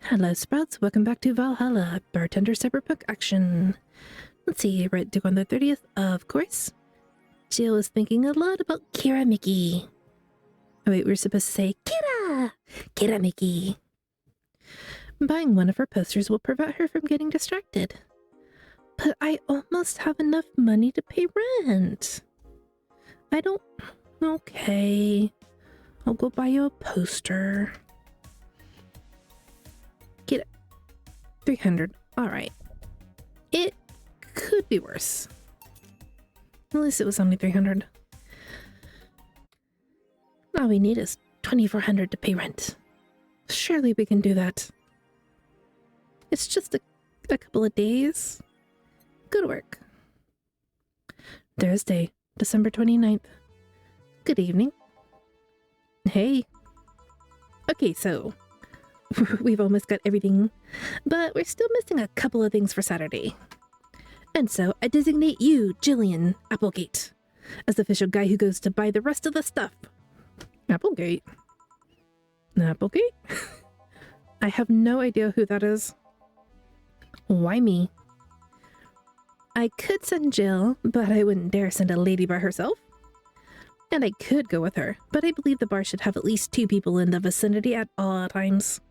Hello, Sprouts. Welcome back to Valhalla, Bartender Cyberpunk action. Let's see, right to go on the 30th, of course. Jill is thinking a lot about Kira Mickey. Oh wait, we're supposed to say Kira Mickey. Buying one of her posters will prevent her from getting distracted. But I almost have enough money to pay rent. Okay. I'll go buy you a poster. Get it. 300. Alright. It could be worse. At least it was only 300. All we need is 2,400 to pay rent. Surely we can do that. It's just a couple of days. Good work. Thursday, December 29th. Good evening. Hey. Okay, so we've almost got everything, but we're still missing a couple of things for Saturday. And so I designate you, Jillian Applegate, as the official guy who goes to buy the rest of the stuff. Applegate? Applegate? I have no idea who that is. Why me? I could send Jill, but I wouldn't dare send a lady by herself. And I could go with her, but I believe the bar should have at least 2 people in the vicinity at all times.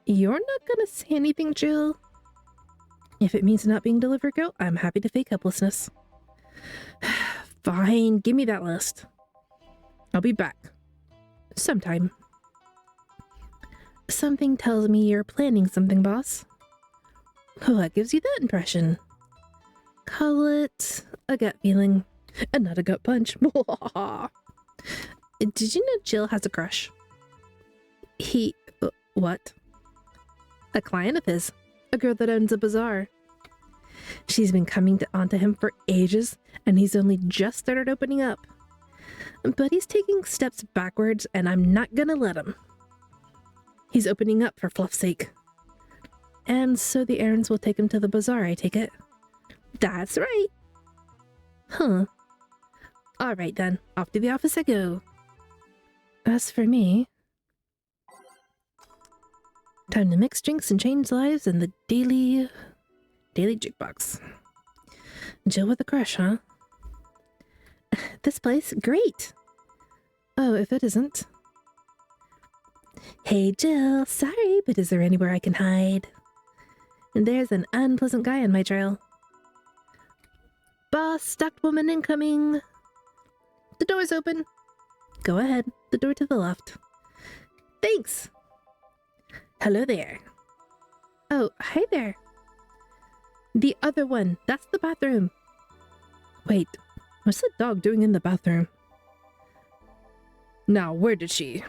You're not gonna say anything, Jill? If it means not being delivered girl, I'm happy to fake helplessness. Fine, give me that list. I'll be back. Sometime. Something tells me you're planning something, boss. What gives you that impression? Call it a gut feeling, and not a gut punch. Did you know Jill has a crush? What? A client of his. A girl that owns a bazaar. She's been coming onto him for ages, and he's only just started opening up. But he's taking steps backwards, and I'm not gonna let him. He's opening up for fluff's sake. And so the errands will take him to the bazaar, I take it. That's right. Huh. Alright then, off to the office I go. As for me... time to mix drinks and change lives in the daily jukebox. Jill with a crush, huh? This place? Great! Oh, if it isn't. Hey Jill, sorry, but is there anywhere I can hide? There's an unpleasant guy on my trail. Boss, stacked woman incoming! The door's open. Go ahead, the door to the left. Thanks! Hello there. Oh, hi there. The other one, that's the bathroom. Wait, what's the dog doing in the bathroom? Now, where did she?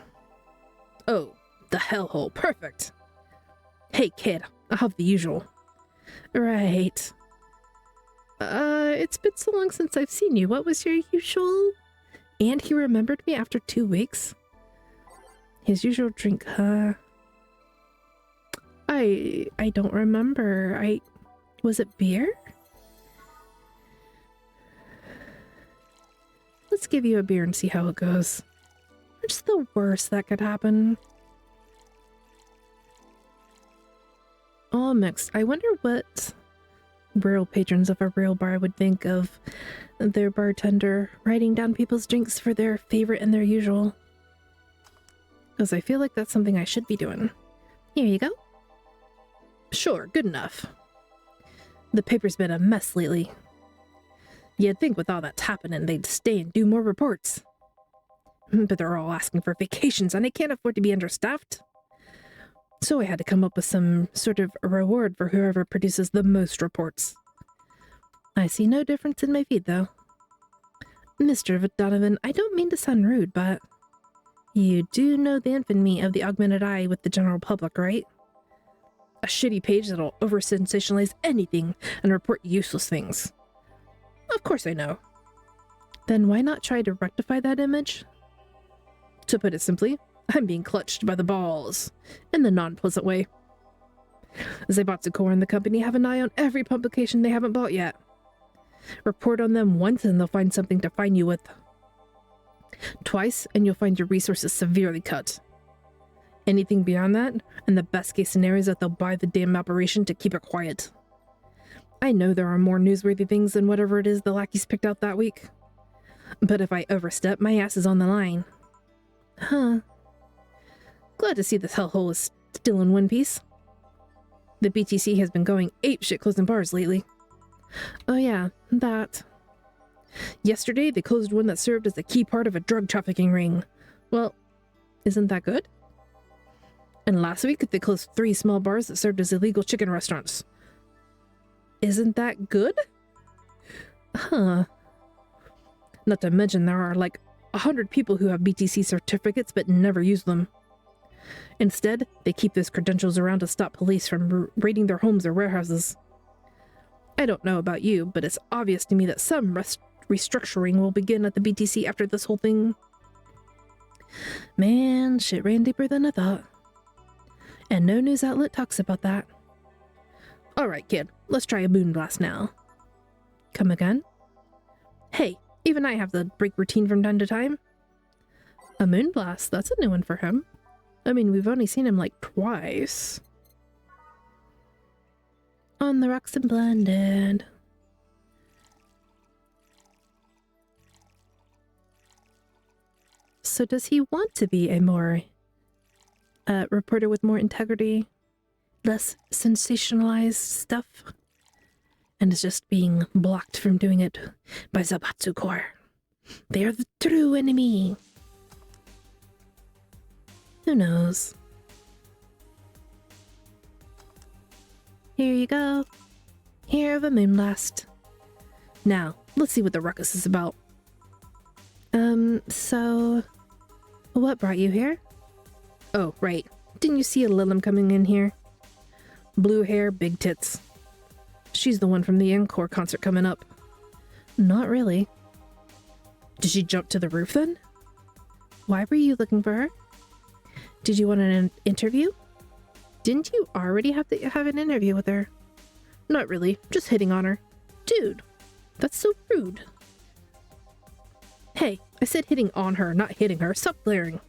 Oh, the hellhole, perfect. Hey kid, I'll have the usual. Right. It's been so long since I've seen you. What was your usual? And he remembered me after 2 weeks? His usual drink, huh? I don't remember. Was it beer? Let's give you a beer and see how it goes. What's the worst that could happen? All mixed. I wonder what real patrons of a real bar would think of their bartender writing down people's drinks for their favorite and their usual. Because I feel like that's something I should be doing. Here you go. Sure, good enough. The paper's been a mess lately. You'd think with all that's happening they'd stay and do more reports. But they're all asking for vacations and I can't afford to be understaffed. So I had to come up with some sort of reward for whoever produces the most reports. I see no difference in my feed though. Mr. Donovan, I don't mean to sound rude, but you do know the infamy of the augmented eye with the general public, right? A shitty page that'll over-sensationalize anything and report useless things. Of course I know. Then why not try to rectify that image? To put it simply, I'm being clutched by the balls, in the non-pleasant way. Zaibatsu and the company have an eye on every publication they haven't bought yet. Report on them once and they'll find something to fine you with. Twice and you'll find your resources severely cut. Anything beyond that, and the best case scenario is that they'll buy the damn operation to keep it quiet. I know there are more newsworthy things than whatever it is the lackeys picked out that week. But if I overstep, my ass is on the line. Huh. Glad to see this hellhole is still in one piece. The BTC has been going apeshit closing bars lately. Oh yeah, that. Yesterday, they closed one that served as a key part of a drug trafficking ring. Well, isn't that good? And last week, they closed 3 small bars that served as illegal chicken restaurants. Isn't that good? Huh. Not to mention there are like 100 people who have BTC certificates but never use them. Instead, they keep those credentials around to stop police from raiding their homes or warehouses. I don't know about you, but it's obvious to me that some restructuring will begin at the BTC after this whole thing. Man, shit ran deeper than I thought. And no news outlet talks about that. Alright, kid, let's try a moonblast now. Come again? Hey, even I have to break routine from time to time. A moonblast? That's a new one for him. I mean, we've only seen him like twice. On the rocks and blended. So does he want to be a more reporter with more integrity, less sensationalized stuff, and is just being blocked from doing it by Zabatsu Corps? They are the true enemy. Who knows? Here you go. Here of a moonblast. Now, let's see what the ruckus is about. So... what brought you here? Oh, right. Didn't you see a Lilim coming in here? Blue hair, big tits. She's the one from the Encore concert coming up. Not really. Did she jump to the roof then? Why were you looking for her? Did you want an interview? Didn't you already have to have an interview with her? Not really, just hitting on her. Dude, that's so rude. Hey, I said hitting on her, not hitting her. Stop glaring.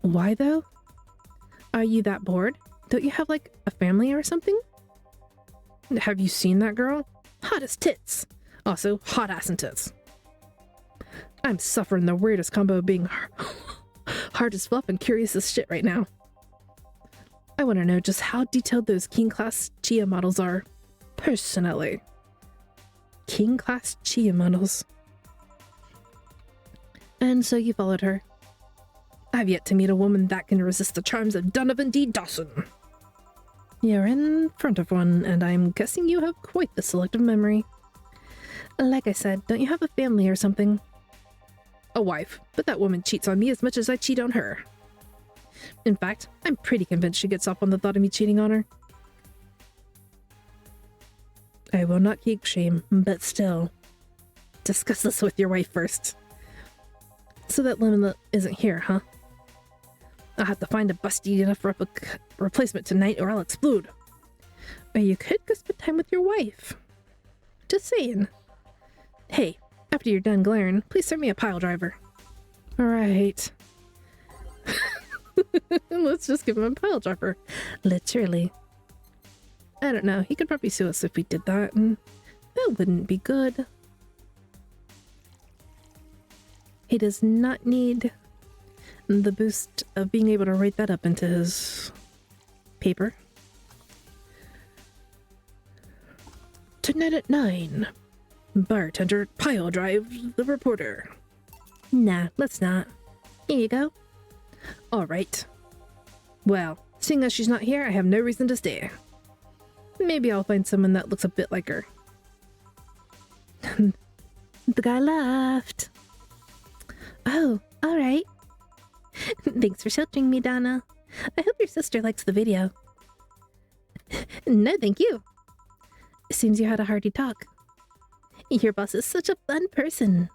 Why though? Are you that bored? Don't you have like a family or something? Have you seen that girl? Hot as tits. Also, hot ass and tits. I'm suffering the weirdest combo of being hard as fluff and curious as shit right now. I want to know just how detailed those King Class Chia models are. Personally. King Class Chia models. And so you followed her. I've yet to meet a woman that can resist the charms of Donovan D. Dawson. You're in front of one, and I'm guessing you have quite the selective memory. Like I said, don't you have a family or something? A wife, but that woman cheats on me as much as I cheat on her. In fact, I'm pretty convinced she gets off on the thought of me cheating on her. I will not keep shame, but still. Discuss this with your wife first. So that Lemon isn't here, huh? I'll have to find a busty enough replacement tonight or I'll explode. Or you could go spend time with your wife. Just saying. Hey, after you're done glaring, please serve me a pile driver. Alright. Let's just give him a pile driver. Literally. I don't know, he could probably sue us if we did that, and that wouldn't be good. He does not need the boost of being able to write that up into his paper. Tonight at 9. Bartender pile drive the reporter. Nah, let's not. Here you go. Alright. Well, seeing as she's not here, I have no reason to stay. Maybe I'll find someone that looks a bit like her. The guy laughed. Oh, alright. Thanks for sheltering me, Donna. I hope your sister likes the video. No, thank you. Seems you had a hearty talk. Your boss is such a fun person.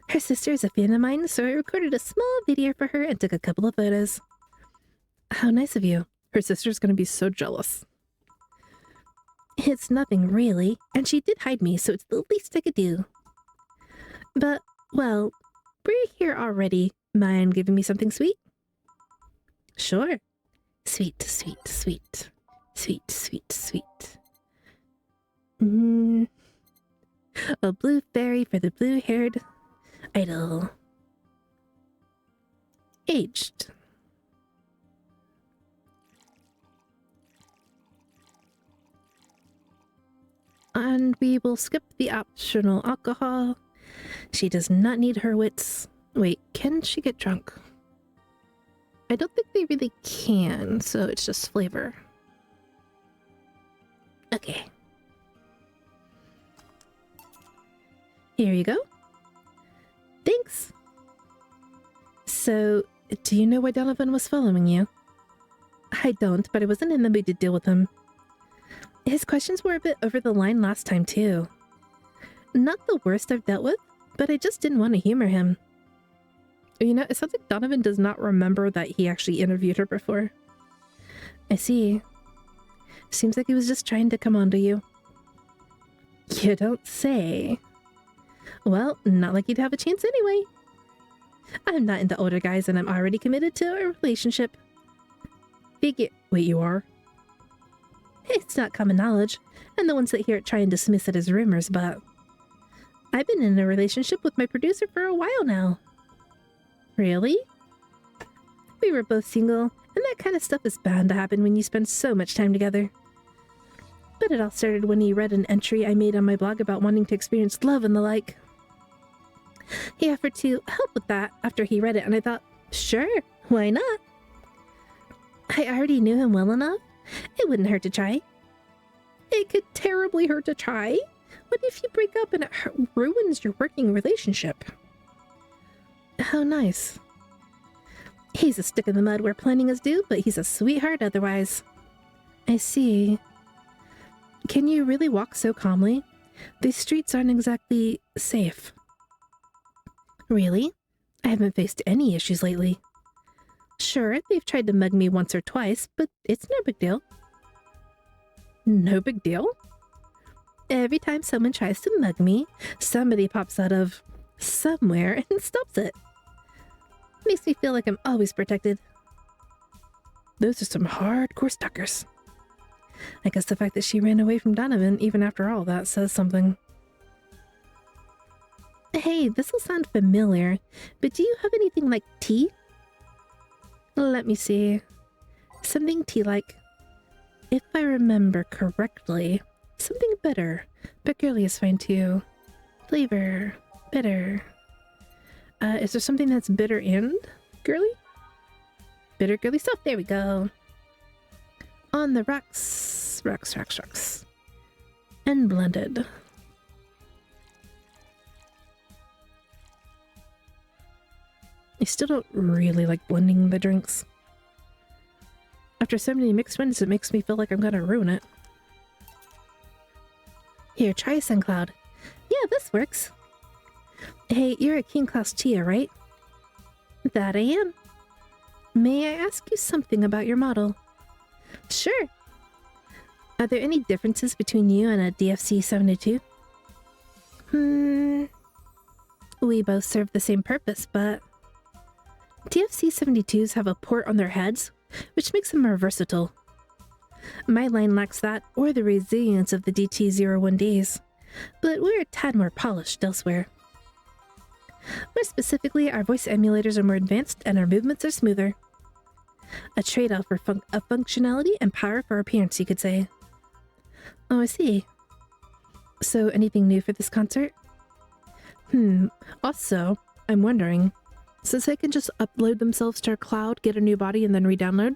Her sister is a fan of mine, so I recorded a small video for her and took a couple of photos. How nice of you. Her sister's gonna be so jealous. It's nothing, really, and she did hide me, so it's the least I could do. But, well, we're here already. Mind giving me something sweet? Sure. Sweet, sweet, sweet. Sweet, sweet, sweet. A blue fairy for the blue-haired idol. Aged. And we will skip the optional alcohol. She does not need her wits. Wait, can she get drunk? I don't think they really can, so it's just flavor. Okay. Here you go. Thanks. So, do you know why Donovan was following you? I don't, but I wasn't in the mood to deal with him. His questions were a bit over the line last time, too. Not the worst I've dealt with, but I just didn't want to humor him. You know, it sounds like Donovan does not remember that he actually interviewed her before. I see. Seems like he was just trying to come on to you. You don't say. Well, not like you'd have a chance anyway. I'm not into older guys and I'm already committed to a relationship. Wait, you are? It's not common knowledge, and the ones that hear it try and dismiss it as rumors, but I've been in a relationship with my producer for a while now. Really? We were both single, and that kind of stuff is bound to happen when you spend so much time together. But it all started when he read an entry I made on my blog about wanting to experience love and the like. He offered to help with that after he read it, and I thought, sure, why not? I already knew him well enough. It wouldn't hurt to try. It could terribly hurt to try. What if you break up and it ruins your working relationship? How nice. He's a stick in the mud where planning is due, but he's a sweetheart otherwise. I see. Can you really walk so calmly? These streets aren't exactly safe. Really? I haven't faced any issues lately. Sure, they've tried to mug me once or twice, but it's no big deal. No big deal? Every time someone tries to mug me, somebody pops out of somewhere and stops it. Makes me feel like I'm always protected. Those are some hardcore stalkers. I guess the fact that she ran away from Donovan even after all that says something. Hey, this will sound familiar, but do you have anything like tea? Let me see. Something tea-like. If I remember correctly, something bitter. But girly is fine too. Flavor. Bitter. Is there something that's bitter and girly? Bitter girly stuff. There we go. On the rocks. Rocks. And blended. I still don't really like blending the drinks. After so many mixed ones, it makes me feel like I'm gonna ruin it. Here, try Suncloud. Yeah, this works. Hey, you're a King Class Chia, right? That I am. May I ask you something about your model? Sure. Are there any differences between you and a DFC 72? We both serve the same purpose, but DFC 72s have a port on their heads, which makes them more versatile. My line lacks that or the resilience of the DT-01Ds, but we're a tad more polished elsewhere. More specifically, our voice emulators are more advanced and our movements are smoother. A trade-off for functionality and power for appearance, you could say. Oh, I see. So, anything new for this concert? Also, I'm wondering, since they can just upload themselves to our cloud, get a new body, and then re-download,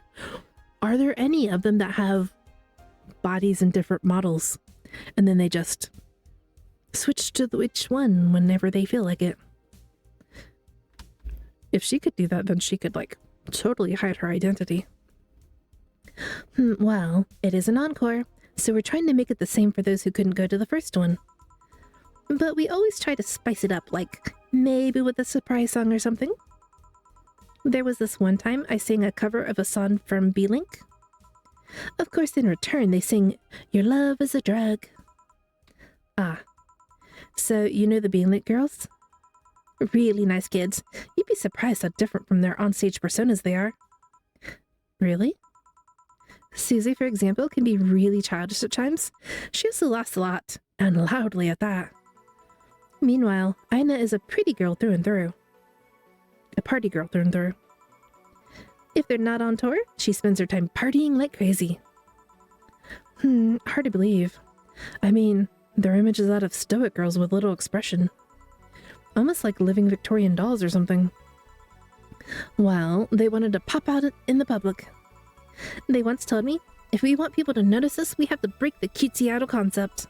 are there any of them that have bodies in different models, and then they just switch to which one whenever they feel like it? If she could do that, then she could, like, totally hide her identity. Well, it is an encore, so we're trying to make it the same for those who couldn't go to the first one. But we always try to spice it up, like maybe with a surprise song or something. There was this one time I sang a cover of a song from B-Link. Of course, in return, they sing, "Your love is a drug." Ah, so you know the B-Link girls? Really nice kids. You'd be surprised how different from their onstage personas they are. Really? Susie, for example, can be really childish at times. She also laughs a lot, and loudly at that. Meanwhile, Ina is a pretty girl through and through. A party girl through and through. If they're not on tour, she spends her time partying like crazy. Hard to believe. I mean, their image is that of stoic girls with little expression. Almost like living Victorian dolls or something. Well, they wanted to pop out in the public. They once told me, if we want people to notice us, we have to break the cutesy idol concept.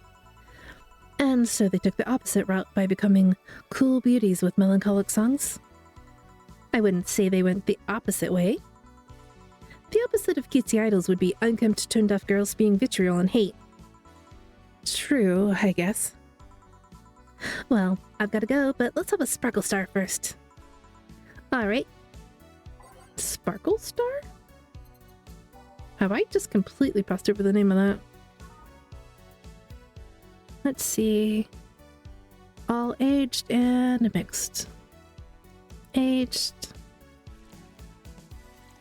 And so they took the opposite route by becoming cool beauties with melancholic songs. I wouldn't say they went the opposite way. The opposite of cutesy idols would be unkempt, tone-deaf girls spewing vitriol and hate. True, I guess. Well, I've got to go, but let's have a Sparkle Star first. Alright. Sparkle Star? Have I just completely passed over the name of that? Let's see. All aged and mixed. Aged.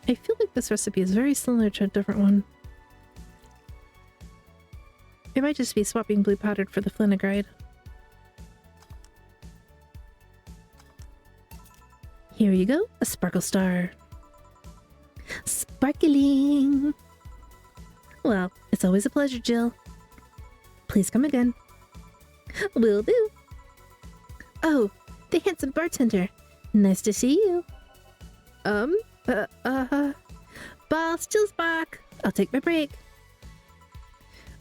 I feel like this recipe is very similar to a different one. It might just be swapping blue powdered for the Flynnigride. Here you go, a Sparkle Star. Sparkling! Well, it's always a pleasure, Jill. Please come again. Will do. Oh, the handsome bartender. Nice to see you. Boss, Jill's back. I'll take my break.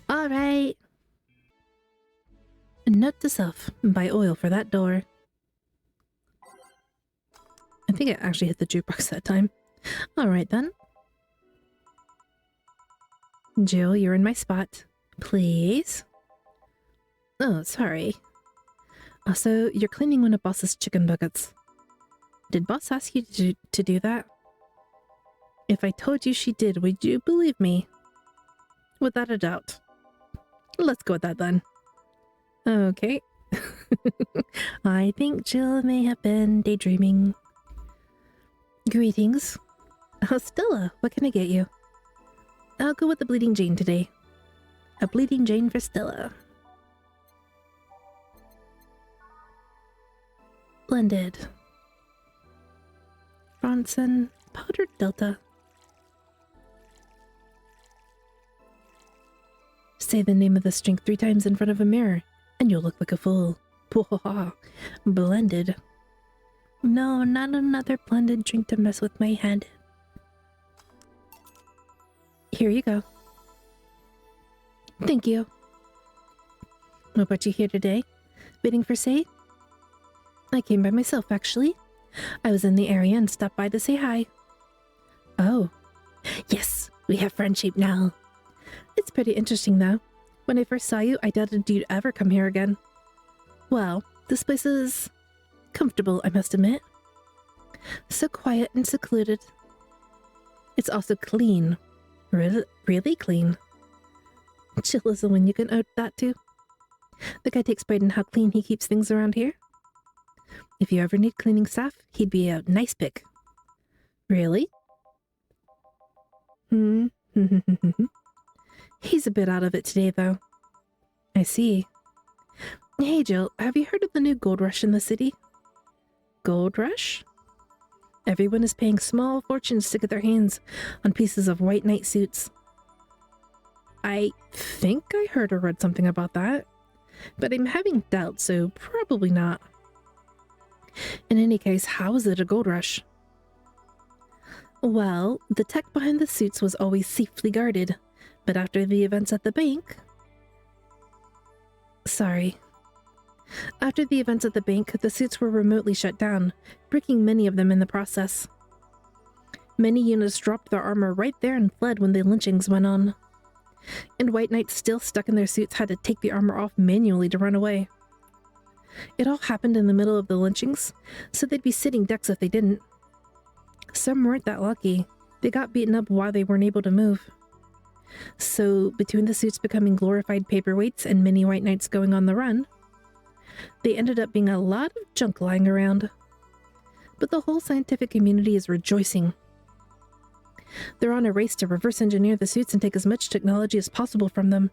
All right. Note to self, buy oil for that door. I think I actually hit the jukebox that time. All right then. Jill, you're in my spot. Please. Oh, sorry. Also, you're cleaning one of Boss's chicken buckets. Did Boss ask you to do that? If I told you she did, would you believe me? Without a doubt. Let's go with that then. Okay. I think Jill may have been daydreaming. Greetings. Oh, Stella, what can I get you? I'll go with the Bleeding Jane today. A Bleeding Jane for Stella. Blended. Bronson, powdered Delta. Say the name of this drink 3 times in front of a mirror, and you'll look like a fool. Blended. No, not another blended drink to mess with my head. Here you go. Thank you. What brought you here today? Waiting for Say? I came by myself, actually. I was in the area and stopped by to say hi. Oh. Yes, we have friendship now. It's pretty interesting, though. When I first saw you, I doubted you'd ever come here again. Well, this place is comfortable, I must admit. So quiet and secluded. It's also clean. Really clean. Jill is the one you can owe that to. The guy takes pride in how clean he keeps things around here. If you ever need cleaning staff, he'd be a nice pick. Really? He's a bit out of it today, though. I see. Hey, Jill, have you heard of the new gold rush in the city? Gold rush? Everyone is paying small fortunes to get their hands on pieces of white knight suits. I think I heard or read something about that, but I'm having doubts, so probably not. In any case, how is it a gold rush? Well, the tech behind the suits was always safely guarded, but after the events at the bank... After the events at the bank, the suits were remotely shut down, breaking many of them in the process. Many units dropped their armor right there and fled when the lynchings went on. And white knights still stuck in their suits had to take the armor off manually to run away. It all happened in the middle of the lynchings, so they'd be sitting ducks if they didn't. Some weren't that lucky. They got beaten up while they weren't able to move. So, between the suits becoming glorified paperweights and many white knights going on the run, they ended up being a lot of junk lying around. But the whole scientific community is rejoicing. They're on a race to reverse engineer the suits and take as much technology as possible from them.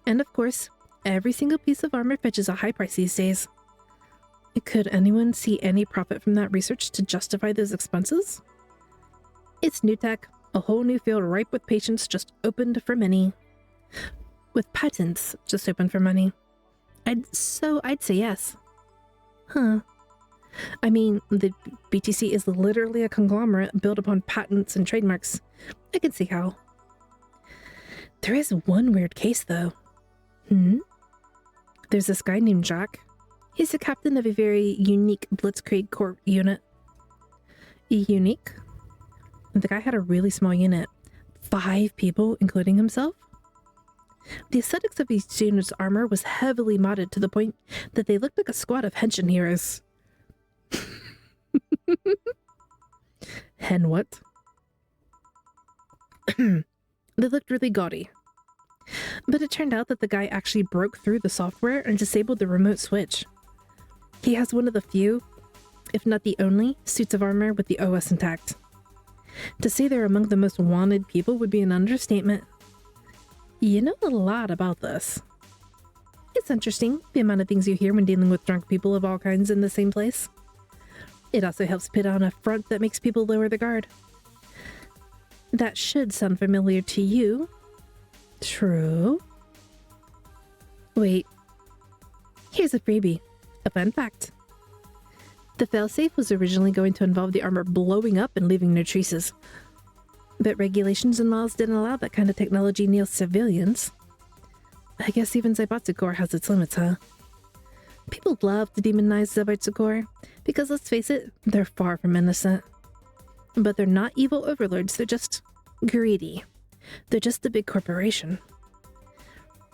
And of course, every single piece of armor fetches a high price these days. Could anyone see any profit from that research to justify those expenses? It's new tech, a whole new field ripe with patients just opened for money. With patents just open for money. I'd say yes. Huh. I mean, the BTC is literally a conglomerate built upon patents and trademarks. I can see how. There is one weird case, though. There's this guy named Jack. He's the captain of a very unique Blitzkrieg Corps unit. Unique? The guy had a really small unit. 5 people, including himself. The aesthetics of each unit's armor was heavily modded to the point that they looked like a squad of henshin heroes. Hen what? They looked really gaudy. But it turned out that the guy actually broke through the software and disabled the remote switch. He has one of the few, if not the only, suits of armor with the OS intact. To say they're among the most wanted people would be an understatement. You know a lot about this. It's interesting, the amount of things you hear when dealing with drunk people of all kinds in the same place. It also helps put on a front that makes people lower their guard. That should sound familiar to you. True. Wait. Here's a freebie. A fun fact. The failsafe was originally going to involve the armor blowing up and leaving no traces. But regulations and laws didn't allow that kind of technology near civilians. I guess even Zaibatsu Corps has its limits, huh? People love to demonize Zaibatsu Corps, because let's face it, they're far from innocent. But they're not evil overlords, they're just greedy. They're just a big corporation.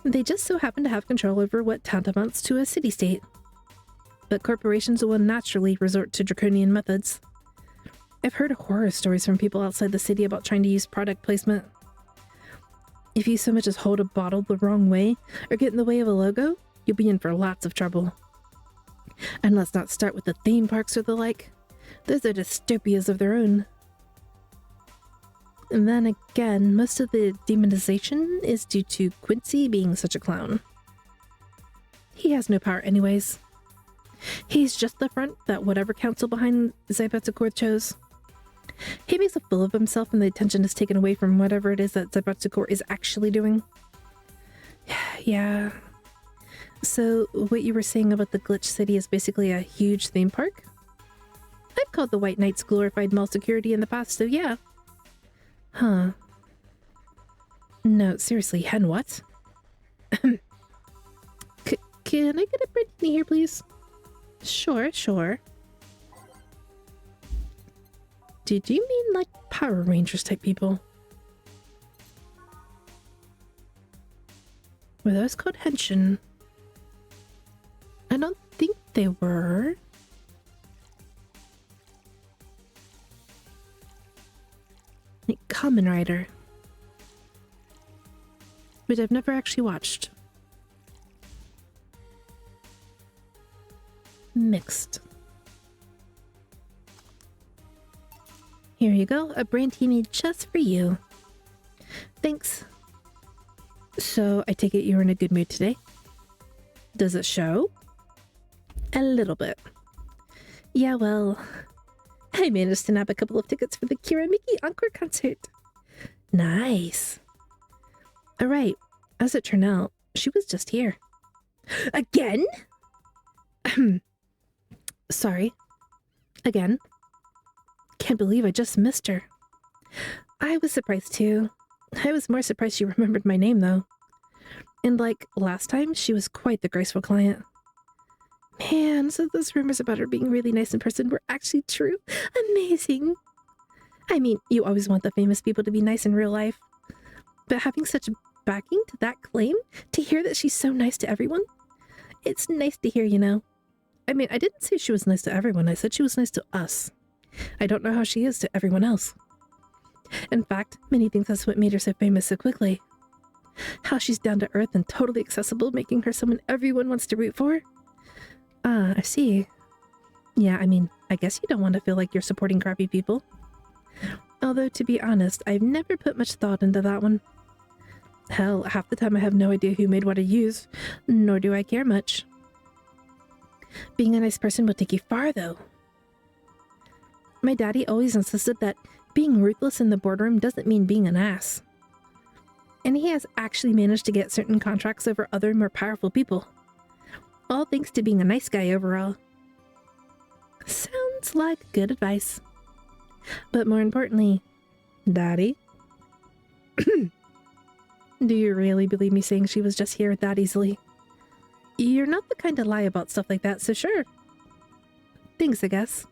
They just so happen to have control over what tantamounts to a city-state. But corporations will naturally resort to draconian methods. I've heard horror stories from people outside the city about trying to use product placement. If you so much as hold a bottle the wrong way or get in the way of a logo, you'll be in for lots of trouble. And let's not start with the theme parks or the like. Those are dystopias of their own. And then again, most of the demonization is due to Quincy being such a clown. He has no power anyways. He's just the front that whatever council behind Zaibatsu Corps chose. He makes a fool of himself and the attention is taken away from whatever it is that Zaibatsu Corps is actually doing. Yeah. So what you were saying about the Glitch City is basically a huge theme park? I've called the White Knights glorified mall security in the past, so yeah. Huh. No, seriously, hen what? Can I get a Brittany here, please? Sure. Did you mean like Power Rangers type people? Were those called henshin? I don't think they were. Like Kamen Rider. But I've never actually watched. Mixed. Here you go, a brandini just for you. Thanks. So, I take it you're in a good mood today? Does it show? A little bit. Yeah, well, I managed to nab a couple of tickets for the Kira Miki Encore concert. Nice. Alright, as it turned out, she was just here. Again? Sorry. Again. Can't believe I just missed her. I was surprised too. I was more surprised she remembered my name though. And like last time, she was quite the graceful client. Man, so those rumors about her being really nice in person were actually true. Amazing. I mean, you always want the famous people to be nice in real life. But having such backing to that claim, to hear that she's so nice to everyone, it's nice to hear, you know. I mean, I didn't say she was nice to everyone, I said she was nice to us. I don't know how she is to everyone else. In fact, many think that's what made her so famous so quickly. How she's down to earth and totally accessible, making her someone everyone wants to root for. Ah, I see. Yeah, I mean, I guess you don't want to feel like you're supporting crappy people. Although, to be honest, I've never put much thought into that one. Hell, half the time I have no idea who made what I use, nor do I care much. Being a nice person will take you far, though. My daddy always insisted that being ruthless in the boardroom doesn't mean being an ass. And he has actually managed to get certain contracts over other more powerful people. All thanks to being a nice guy overall. Sounds like good advice. But more importantly, Daddy? Do you really believe me saying she was just here that easily? You're not the kind to lie about stuff like that, so sure. Thanks, I guess.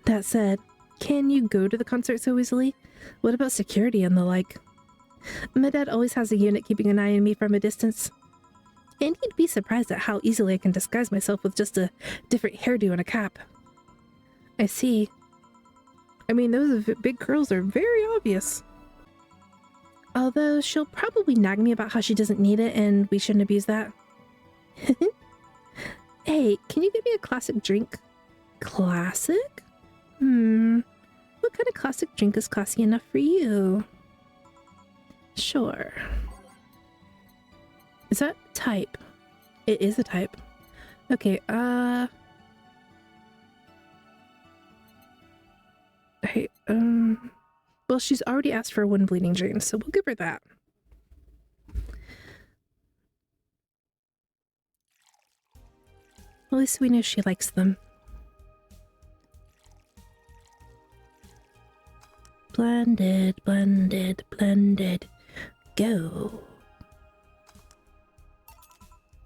That said, can you go to the concert so easily? What about security and the like? My dad always has a unit keeping an eye on me from a distance. And he'd be surprised at how easily I can disguise myself with just a different hairdo and a cap. I see. I mean, those big curls are very obvious. Although she'll probably nag me about how she doesn't need it and we shouldn't abuse that. Hey, can you get me a classic drink? Classic? What kind of classic drink is classy enough for you? Sure. Is that type? It is a type. Okay, hey, well, she's already asked for one bleeding dream, so we'll give her that. At least we know she likes them. Blended, blended, blended. Go.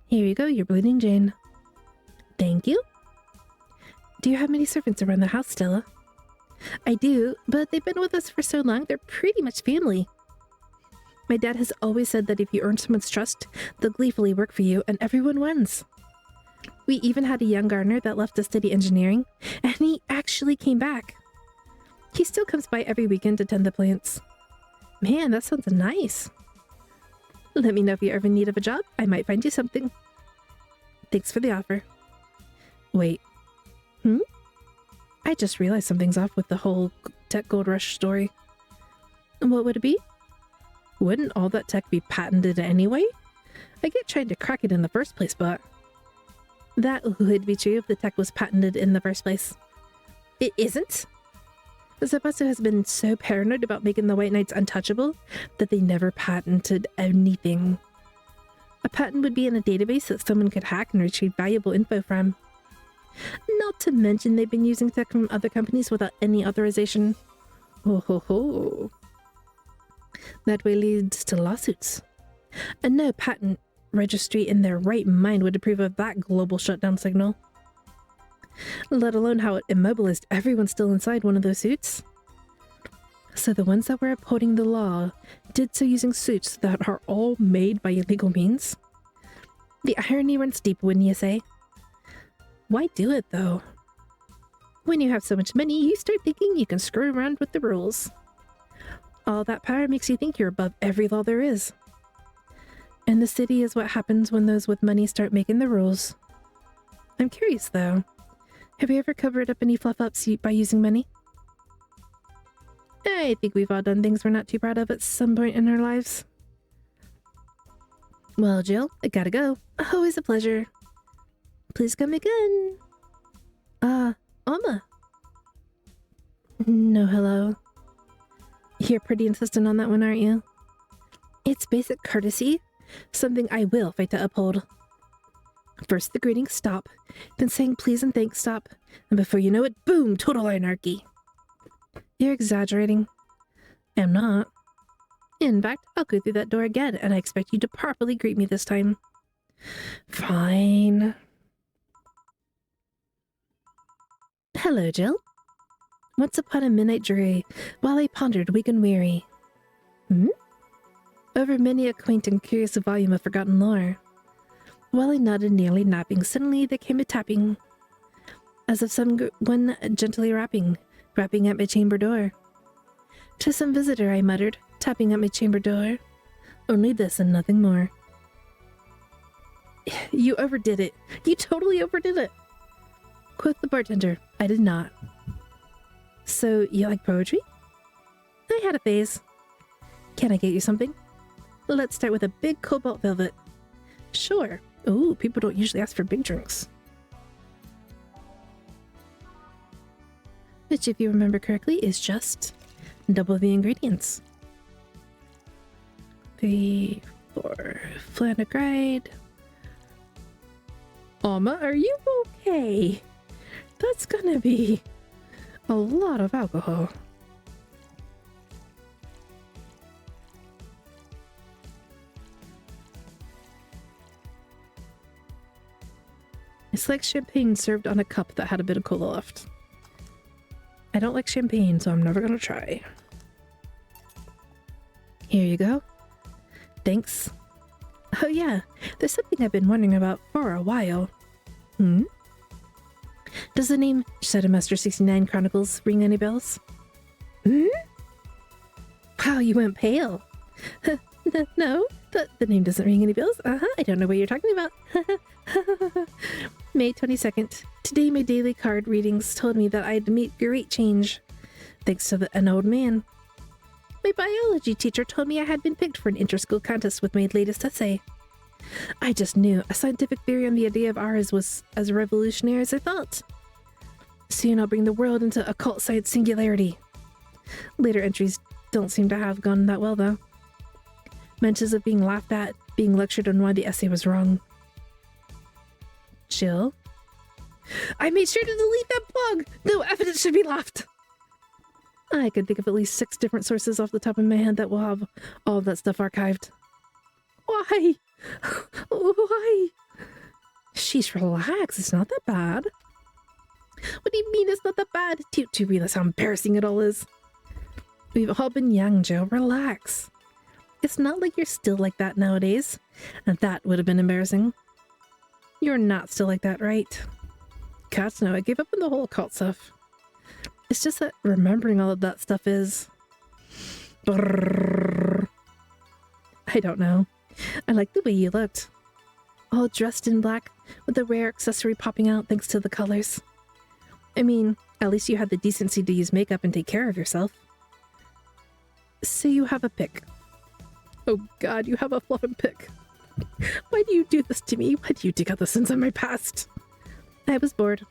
Here you go, your bleeding Jane. Thank you. Do you have many servants around the house, Stella? I do, but they've been with us for so long, they're pretty much family. My dad has always said that if you earn someone's trust, they'll gleefully work for you, and everyone wins. We even had a young gardener that left to study engineering, and he actually came back. He still comes by every weekend to tend the plants. Man, that sounds nice. Let me know if you ever need of a job. I might find you something. Thanks for the offer. Wait. I just realized something's off with the whole tech gold rush story. What would it be? Wouldn't all that tech be patented anyway? I get trying to crack it in the first place, but... That would be true if the tech was patented in the first place. It isn't? Zapasto has been so paranoid about making the White Knights untouchable that they never patented anything. A patent would be in a database that someone could hack and retrieve valuable info from. Not to mention they've been using tech from other companies without any authorization. Ho ho ho. That way leads to lawsuits. And no patent registry in their right mind would approve of that global shutdown signal. Let alone how it immobilized everyone still inside one of those suits. So the ones that were upholding the law did so using suits that are all made by illegal means? The irony runs deep, wouldn't you say? Why do it, though? When you have so much money, you start thinking you can screw around with the rules. All that power makes you think you're above every law there is. And the city is what happens when those with money start making the rules. I'm curious, though. Have you ever covered up any fluff-ups by using money? I think we've all done things we're not too proud of at some point in our lives. Well, Jill, I gotta go. Always a pleasure. Please come again. Alma. No, hello. You're pretty insistent on that one, aren't you? It's basic courtesy. Something I will fight to uphold. First the greeting, stop. Then saying please and thanks, stop. And before you know it, boom, total anarchy. You're exaggerating. I'm not. In fact, I'll go through that door again, and I expect you to properly greet me this time. Fine. Hello, Jill. Once upon a midnight dreary, while I pondered weak and weary. Over many a quaint and curious volume of forgotten lore. While I nodded, nearly napping, suddenly there came a tapping, as of someone gently rapping at my chamber door. "'Tis some visitor," I muttered, tapping at my chamber door. "Only this and nothing more." You overdid it. You totally overdid it. Quoth the bartender. I did not. So, you like poetry? I had a phase. Can I get you something? Let's start with a big cobalt velvet. Sure. Ooh, people don't usually ask for big drinks. Which, if you remember correctly, is just double the ingredients. 3, 4, Flannegride. Alma, are you okay? That's gonna be a lot of alcohol. It's like champagne served on a cup that had a bit of cola left. I don't like champagne, so I'm never gonna try. Here you go. Thanks. Oh yeah, there's something I've been wondering about for a while. Does the name Shadowmaster 69 Chronicles ring any bells? Wow, you went pale. No, the name doesn't ring any bells. I don't know what you're talking about. May 22nd. Today my daily card readings told me that I'd meet great change, thanks to an old man. My biology teacher told me I had been picked for an inter-school contest with my latest essay. I just knew a scientific theory on the idea of ours was as revolutionary as I thought. Soon I'll bring the world into occult science singularity. Later entries don't seem to have gone that well, though. Mentions of being laughed at, being lectured on why the essay was wrong. Jill? I made sure to delete that blog! No evidence should be left! I could think of at least 6 different sources off the top of my head that will have all of that stuff archived. Why? Why? Sheesh, relax. It's not that bad. What do you mean it's not that bad? Do you realize how embarrassing it all is? We've all been young, Joe. Relax. It's not like you're still like that nowadays. And that would have been embarrassing. You're not still like that, right? Cats, no, I gave up on the whole occult stuff. It's just that remembering all of that stuff is... Brrr. I don't know. I like the way you looked. All dressed in black, with a rare accessory popping out thanks to the colors. I mean, at least you had the decency to use makeup and take care of yourself. So you have a pick. Oh god, you have a fluffin' pick. Why do you do this to me? Why do you dig out the sins of my past? I was bored.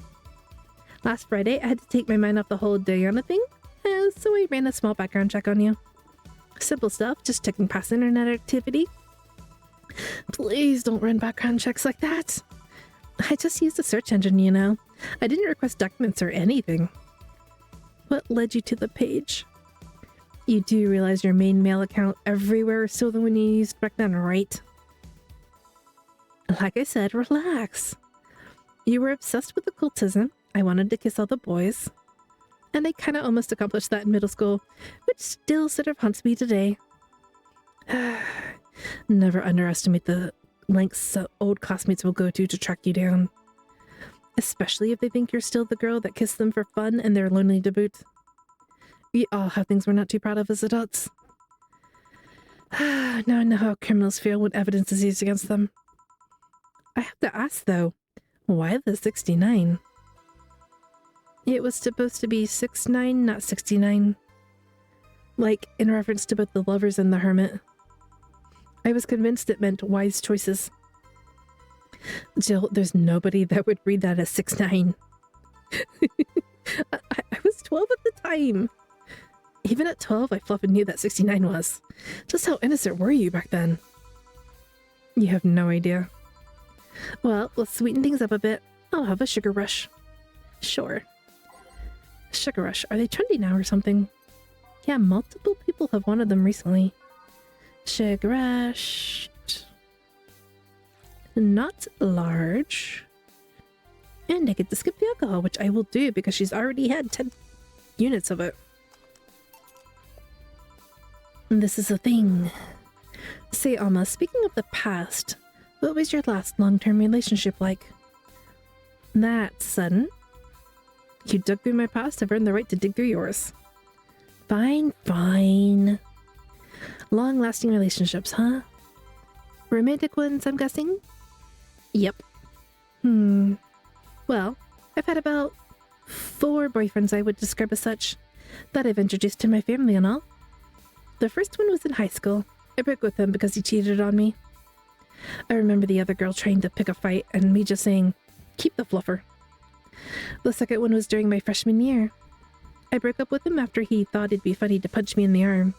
Last Friday, I had to take my mind off the whole Diana thing, so I ran a small background check on you. Simple stuff, just checking past internet activity. Please don't run background checks like that. I just used a search engine, you know. I didn't request documents or anything. What led you to the page? You do realize your main mail account everywhere is still the one you used back then, right? Like I said, relax. You were obsessed with occultism. I wanted to kiss all the boys. And I kind of almost accomplished that in middle school, which still sort of haunts me today. Never underestimate the lengths old classmates will go to track you down. Especially if they think you're still the girl that kissed them for fun and they're lonely to boot. We all have things we're not too proud of as adults. Now I know how criminals feel when evidence is used against them. I have to ask, though, why the 69? It was supposed to be 69, not 69. Like, in reference to both the lovers and the hermit. I was convinced it meant wise choices. Jill, there's nobody that would read that as 69. I was 12 at the time. Even at 12, I fluffin' knew that 69 was. Just how innocent were you back then? You have no idea. Well, let's sweeten things up a bit. I'll have a sugar rush. Sure. Sugar rush. Are they trendy now or something? Yeah, multiple people have wanted them recently. Sugar rush. Not large. And I get to skip the alcohol, which I will do because she's already had 10 units of it. And this is a thing. Say, Alma, speaking of the past, what was your last long-term relationship like? That sudden? You dug through my past, I've earned the right to dig through yours. Fine, fine. Long-lasting relationships, huh? Romantic ones, I'm guessing? Yep. Well, I've had about 4 boyfriends I would describe as such, that I've introduced to my family and all. The first one was in high school. I broke with him because he cheated on me. I remember the other girl trying to pick a fight and me just saying, "Keep the fluffer." The second one was during my freshman year. I broke up with him after he thought it'd be funny to punch me in the arm.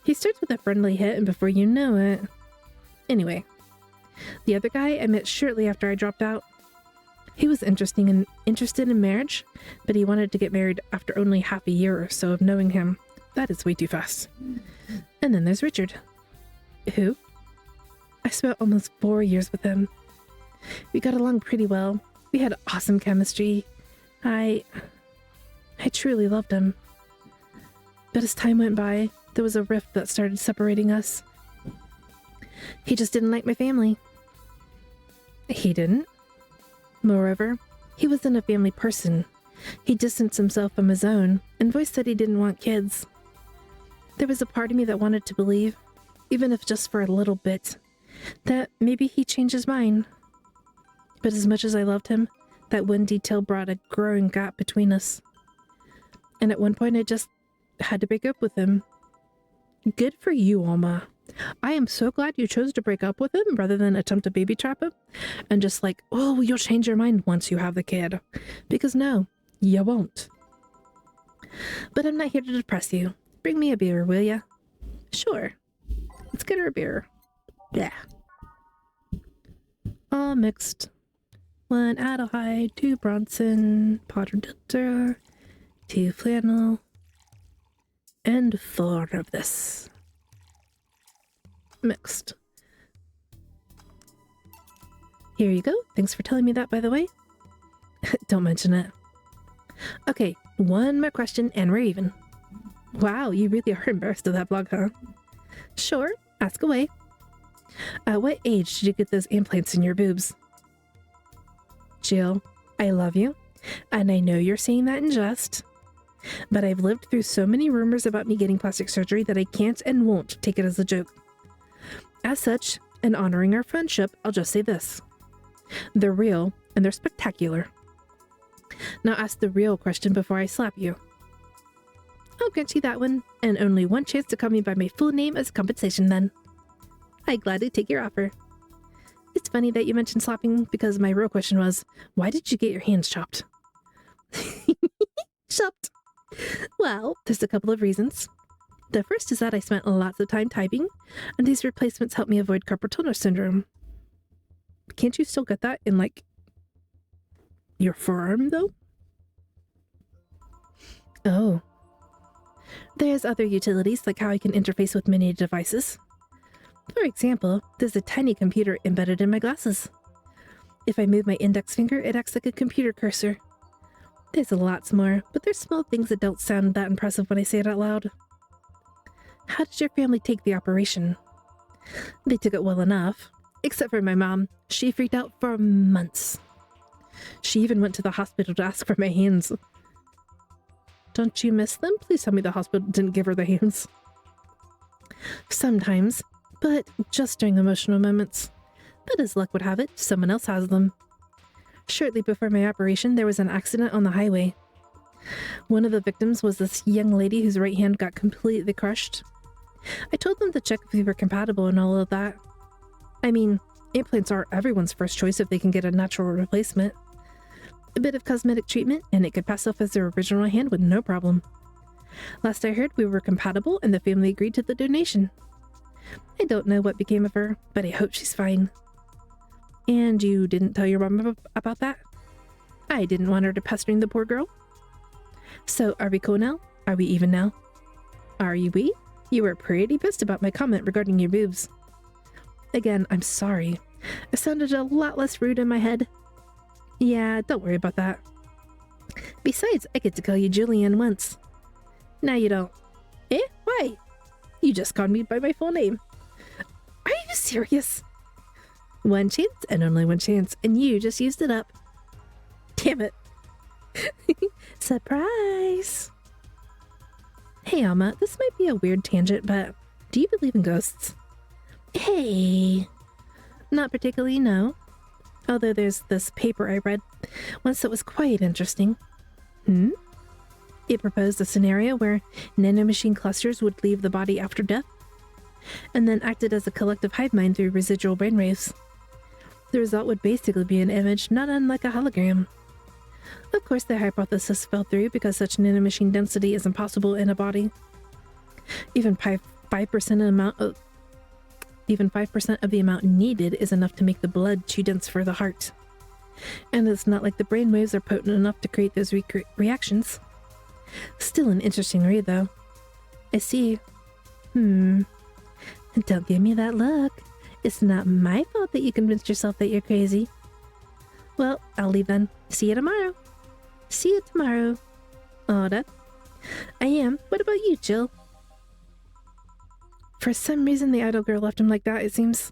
He starts with a friendly hit and before you know it... Anyway, the other guy I met shortly after I dropped out. He was interested in marriage, but he wanted to get married after only half a year or so of knowing him. That is way too fast. And then there's Richard. Who? I spent almost 4 years with him. We got along pretty well. We had awesome chemistry. I truly loved him. But as time went by, there was a rift that started separating us. He just didn't like my family. He didn't. Moreover, he wasn't a family person. He distanced himself from his own and voiced that he didn't want kids. There was a part of me that wanted to believe, even if just for a little bit, that maybe he changed his mind. But as much as I loved him, that one detail brought a growing gap between us. And at one point I just had to break up with him. Good for you, Alma. I am so glad you chose to break up with him rather than attempt to baby trap him and just like, oh, you'll change your mind once you have the kid. Because no, you won't. But I'm not here to depress you. Bring me a beer, will ya? Sure. Let's get her a beer. Yeah. All mixed. 1 Adelheid, 2 Bronson, Bartender, 2 flannel, and 4 of this. Mixed. Here you go. Thanks for telling me that, by the way. Don't mention it. Okay, one more question and we're even. Wow, you really are embarrassed of that blog, huh? Sure, ask away. At what age did you get those implants in your boobs? Jill, I love you, and I know you're saying that in jest, but I've lived through so many rumors about me getting plastic surgery that I can't and won't take it as a joke. As such, in honoring our friendship, I'll just say this. They're real, and they're spectacular. Now ask the real question before I slap you. I'll grant you that one, and only one chance to call me by my full name as compensation then. I'd gladly take your offer. It's funny that you mentioned slapping because my real question was, why did you get your hands chopped? Chopped? Well, there's a couple of reasons. The first is that I spent lots of time typing, and these replacements help me avoid carpal tunnel syndrome. Can't you still get that in, like, your forearm, though? Oh. There's other utilities, like how I can interface with many devices. For example, there's a tiny computer embedded in my glasses. If I move my index finger, it acts like a computer cursor. There's lots more, but there's small things that don't sound that impressive when I say it out loud. How did your family take the operation? They took it well enough. Except for my mom. She freaked out for months. She even went to the hospital to ask for my hands. Don't you miss them? Please tell me the hospital didn't give her the hands. Sometimes, but just during emotional moments. But as luck would have it, someone else has them. Shortly before my operation, there was an accident on the highway. One of the victims was this young lady whose right hand got completely crushed. I told them to check if we were compatible and all of that. I mean, implants are everyone's first choice if they can get a natural replacement. A bit of cosmetic treatment and it could pass off as their original hand with no problem. Last I heard, we were compatible and the family agreed to the donation. I don't know what became of her, but I hope she's fine. And you didn't tell your mom about that? I didn't want her to pestering the poor girl. So, are we cool now? Are we even now? Are you we? You were pretty pissed about my comment regarding your boobs. Again, I'm sorry. I sounded a lot less rude in my head. Yeah, don't worry about that. Besides, I get to call you Julian once. Now you don't. Eh? Why? You just called me by my full name. Are you serious? One chance and only one chance, and you just used it up. Damn it. Surprise! Hey, Alma, this might be a weird tangent, but do you believe in ghosts? Hey! Not particularly, no. Although there's this paper I read once that was quite interesting. Hmm? It proposed a scenario where nanomachine clusters would leave the body after death, and then acted as a collective hive mind through residual brainwaves. The result would basically be an image not unlike a hologram. Of course, the hypothesis fell through because such nanomachine density is impossible in a body. Even 5% of the amount needed is enough to make the blood too dense for the heart. And it's not like the brainwaves are potent enough to create those reactions. Still an interesting read, though. I see. Don't give me that look. It's not my fault that you convinced yourself that you're crazy. Well, I'll leave then. See you tomorrow. See you tomorrow. Oh, Dad. I am. What about you, Jill? For some reason, the idol girl left him like that, it seems.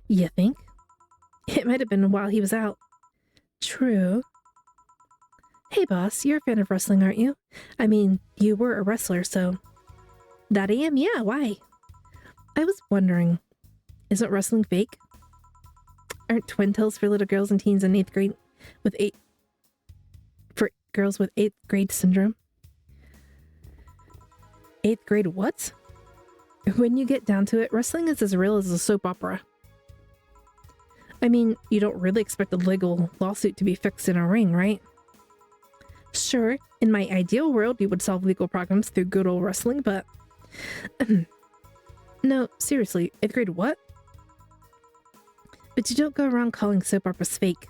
You think? It might have been while he was out. True. Hey, boss, you're a fan of wrestling, aren't you? I mean, you were a wrestler, so... That I am, yeah, why? I was wondering, isn't wrestling fake? Aren't twin tails for little girls and teens in 8th grade for girls with 8th grade syndrome? 8th grade what? When you get down to it, wrestling is as real as a soap opera. I mean, you don't really expect a legal lawsuit to be fixed in a ring, right? Sure, in my ideal world, you would solve legal problems through good old wrestling, but... No, seriously, 8th grade what? But you don't go around calling soap operas fake.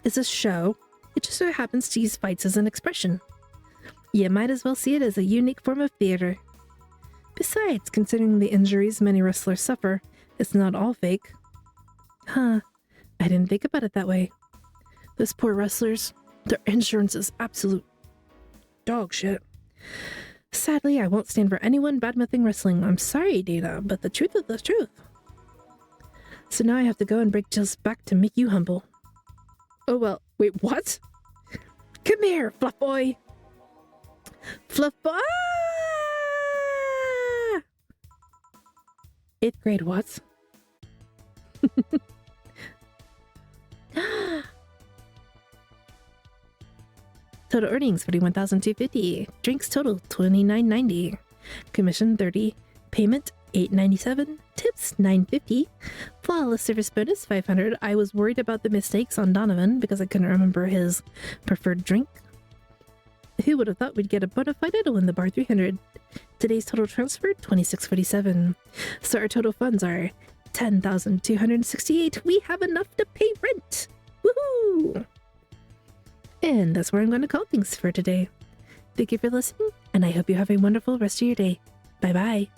It's a show. It just so happens to use fights as an expression. You might as well see it as a unique form of theater. Besides, considering the injuries many wrestlers suffer, it's not all fake. Huh, I didn't think about it that way. Those poor wrestlers, their insurance is absolute dog shit. Sadly, I won't stand for anyone badmouthing wrestling. I'm sorry, Dana, but the truth is the truth. So now I have to go and break Jill's back to make you humble. Oh well, wait, what? Come here, Fluff Boy! Fluff Boy! 8th grade what? Total earnings $41,250. Drinks total $29.90. Commission $30. Payment $8.97. Tips $9.50. Flawless service bonus $500. I was worried about the mistakes on Donovan because I couldn't remember his preferred drink. Who would have thought we'd get a bona fide idol in the bar 300? Today's total transfer $26.47. So our total funds are $10,268. We have enough to pay rent. Woohoo! And that's where I'm going to call things for today. Thank you for listening, and I hope you have a wonderful rest of your day. Bye-bye.